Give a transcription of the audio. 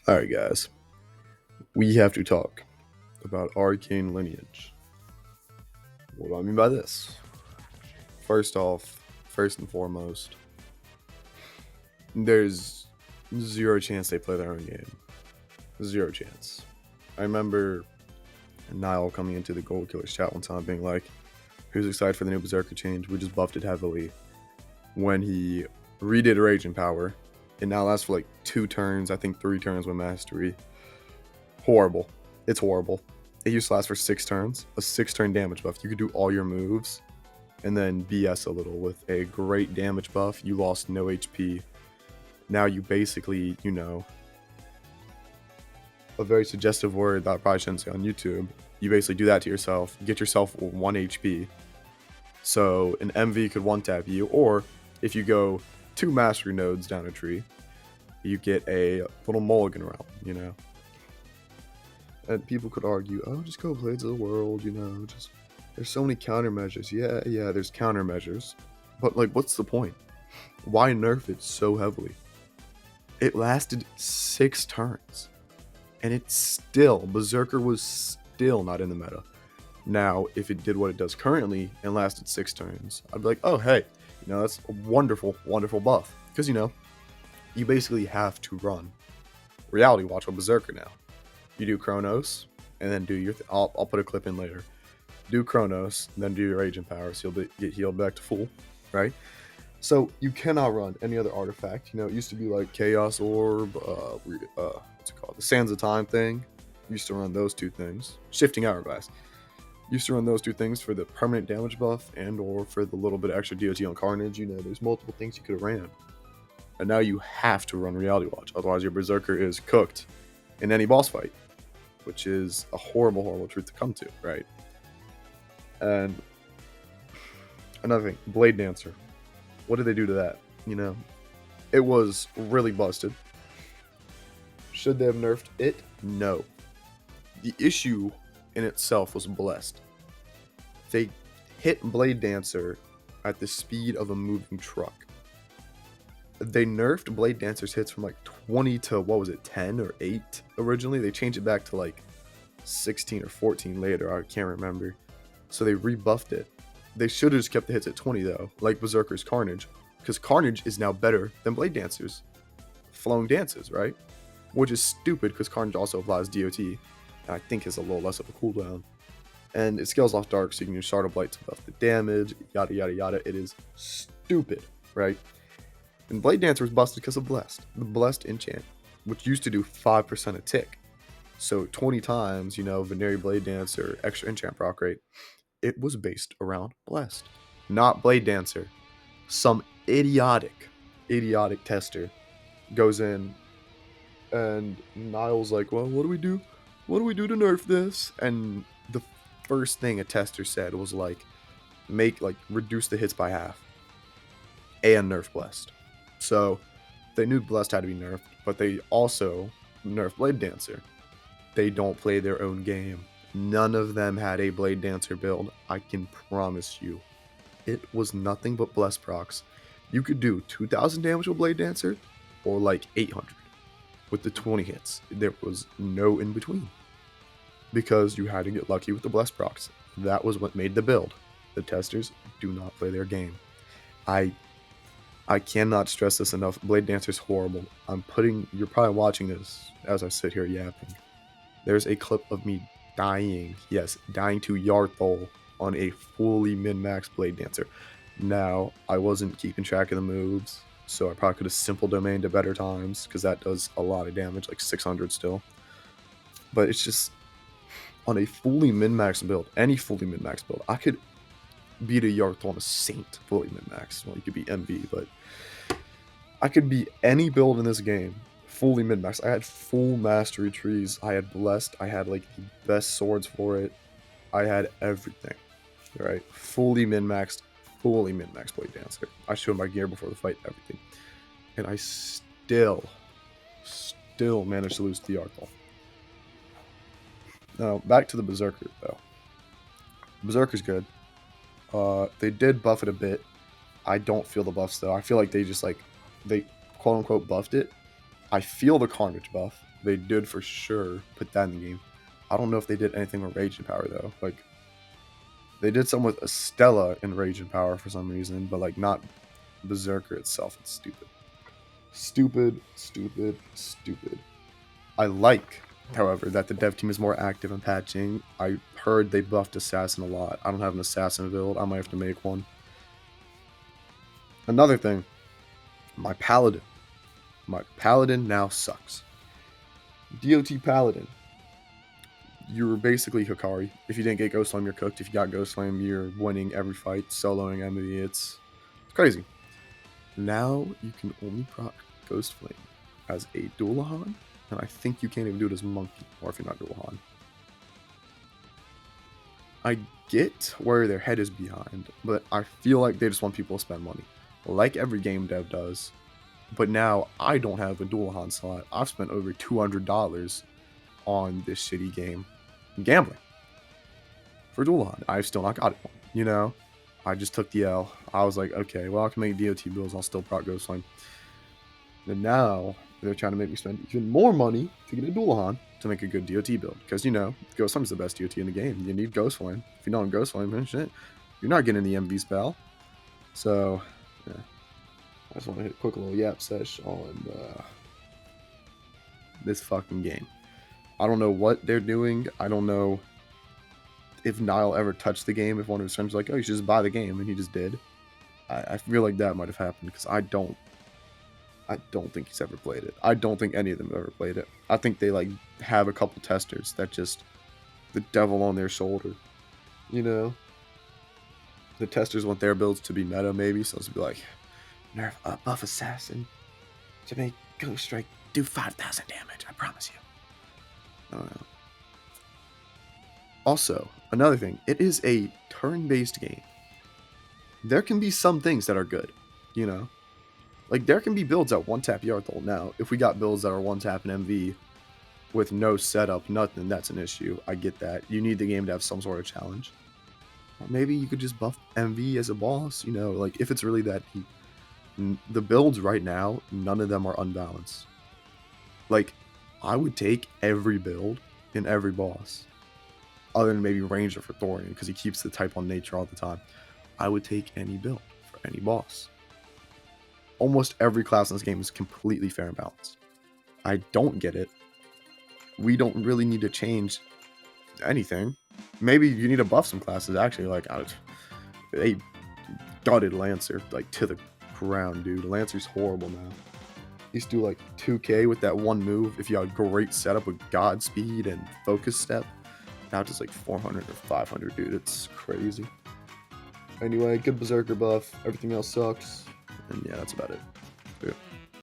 Alright, guys. We have to talk about Arcane Lineage. What do I mean by this? First off, first and foremost, there's zero chance they play their own game. Zero chance. I remember Niall coming into the Gold Killers chat one time being like, who's excited for the new Berserker change? We just buffed it heavily. When he redid Rage and Power, it now lasts for like 2 turns, I think 3 turns with Mastery. Horrible. It's horrible. It used to last for 6 turns, a 6-turn damage buff. You could do all your moves and then BS a little with a great damage buff. You lost no HP. Now you basically, a very suggestive word that I probably shouldn't say on YouTube. You basically do that to yourself, get yourself 1 HP. So an MV could 1-tap you, or if you go 2 mastery nodes down a tree, you get a little mulligan realm, And people could argue, oh, just go Blades of the World, just there's so many countermeasures. Yeah, there's countermeasures. But like, what's the point? Why nerf it so heavily? It lasted 6 turns. And it's still, Berserker was still not in the meta. Now, if it did what it does currently and lasted 6 turns, I'd be like, oh, hey, that's a wonderful, wonderful buff. Because, you basically have to run Reality Watch with Berserker now. You do Chronos, and then do your... I'll put a clip in later. Do Chronos, and then do your Rage and Power, so you'll get healed back to full, right? So you cannot run any other artifact. It used to be like Chaos Orb, what's it called? The Sands of Time thing. Used to run those 2 things. Shifting Hourglass. Used to run those 2 things for the permanent damage buff and or for the little bit of extra DOT on Carnage. There's multiple things you could have ran. And now you have to run Reality Watch, otherwise your Berserker is cooked in any boss fight, which is a horrible, horrible truth to come to, right? And another thing, Blade Dancer. What did they do to that? It was really busted. Should they have nerfed it? No. The issue in itself was blessed. They hit Blade Dancer at the speed of a moving truck. They nerfed Blade Dancer's hits from like 20 to 10 or 8 originally. They changed it back to like 16 or 14 later. I can't remember. So they rebuffed it. They should have just kept the hits at 20 though, like Berserker's Carnage, because Carnage is now better than Blade Dancer's flowing dances, right? Which is stupid because Carnage also applies DOT, and I think has a little less of a cooldown. And it scales off Dark, so you can use Shard of Blight to buff the damage, yada yada yada. It is stupid, right? And Blade Dancer was busted because of Blessed. The Blessed enchant, which used to do 5% a tick. So 20 times, Venereal Blade Dancer, extra enchant proc rate, it was based around Blessed. Not Blade Dancer. Some idiotic tester goes in and Niall's like, well, what do we do? What do we do to nerf this? And the first thing a tester said was like, reduce the hits by half and nerf Blessed. So they knew Blessed had to be nerfed, but they also nerfed Blade Dancer. They don't play their own game. None of them had a Blade Dancer build, I can promise you. It was nothing but Bless procs. You could do 2,000 damage with Blade Dancer, or like 800 with the 20 hits. There was no in between. Because you had to get lucky with the Bless procs. That was what made the build. The testers do not play their game. I cannot stress this enough. Blade Dancer's horrible. You're probably watching this as I sit here yapping. There's a clip of me dying to Yarthol on a fully min-max Blade Dancer. Now, I wasn't keeping track of the moves, so I probably could have simple domained at better times, because that does a lot of damage, like 600 still. But it's just, on a fully min-max build, any fully min-max build, I could beat a Yarthol on a Saint fully min-max. Well, you could be MV, but I could beat any build in this game fully min-max. I had full mastery trees. I had Blessed. I had like the best swords for it. I had everything, right? Fully min-maxed Blade Dancer. I showed my gear before the fight, everything. And I still managed to lose to the Yarthol. Now, back to the Berserker, though. Berserker's good. They did buff it a bit. I don't feel the buffs, though. I feel like they quote-unquote buffed it, I feel the Carnage buff. They did for sure put that in the game. I don't know if they did anything with Rage and Power though. Like they did some with Estella in Rage and Power for some reason, but like not Berserker itself. It's stupid. Stupid, stupid, stupid. I like, however, that the dev team is more active in patching. I heard they buffed Assassin a lot. I don't have an Assassin build. I might have to make one. Another thing, my Paladin. My Paladin now sucks. DOT Paladin. You're basically Hikari. If you didn't get Ghost Flame, you're cooked. If you got Ghost Flame, you're winning every fight, soloing enemy. It's crazy. Now you can only proc Ghost Flame as a Dualahan, and I think you can't even do it as Monkey, or if you're not Dualahan. I get where their head is behind, but I feel like they just want people to spend money, like every game dev does. But now I don't have a Dualahan slot. I've spent over $200 on this shitty game gambling for Dualahan. I've still not got it. You know, I just took the L. I was like, okay, well, I can make DOT bills. I'll still proc Ghost Flame. And now they're trying to make me spend even more money to get a Dualahan to make a good DOT build. Because, you know, Ghost Flame is the best DOT in the game. You need Ghost Flame. If you don't have Ghost Flame, then shit, you're not getting the MV spell. So, yeah. I just want to hit a quick little yap sesh on this fucking game. I don't know what they're doing. I don't know if Niall ever touched the game. If one of his friends was like, oh, you should just buy the game, and he just did. I feel like that might have happened because I don't think he's ever played it. I don't think any of them have ever played it. I think they like have a couple testers that just the devil on their shoulder. You know? The testers want their builds to be meta, maybe, so it's be like, nerf buff assassin to make Ghost Strike do 5,000 damage. I promise you. I don't know. Also, another thing, it is a turn-based game. There can be some things that are good, you know? Like, there can be builds that one-tap Yarthol. Now, if we got builds that are one-tap and MV with no setup, nothing, that's an issue. I get that. You need the game to have some sort of challenge. Or maybe you could just buff MV as a boss, you know? Like, if it's really that deep. The builds right now, none of them are unbalanced. Like, I would take every build in every boss. Other than maybe Ranger for Thorian, because he keeps the type on nature all the time. I would take any build for any boss. Almost every class in this game is completely fair and balanced. I don't get it. We don't really need to change anything. Maybe you need to buff some classes, actually. Like, they gutted Lancer, like, to the ground, dude. Lancer's horrible now. He used to do like 2k with that one move if you had great setup with Godspeed and Focus Step. Now it's just like 400 or 500, dude. It's crazy. Anyway, good Berserker buff. Everything else sucks. And yeah, that's about it.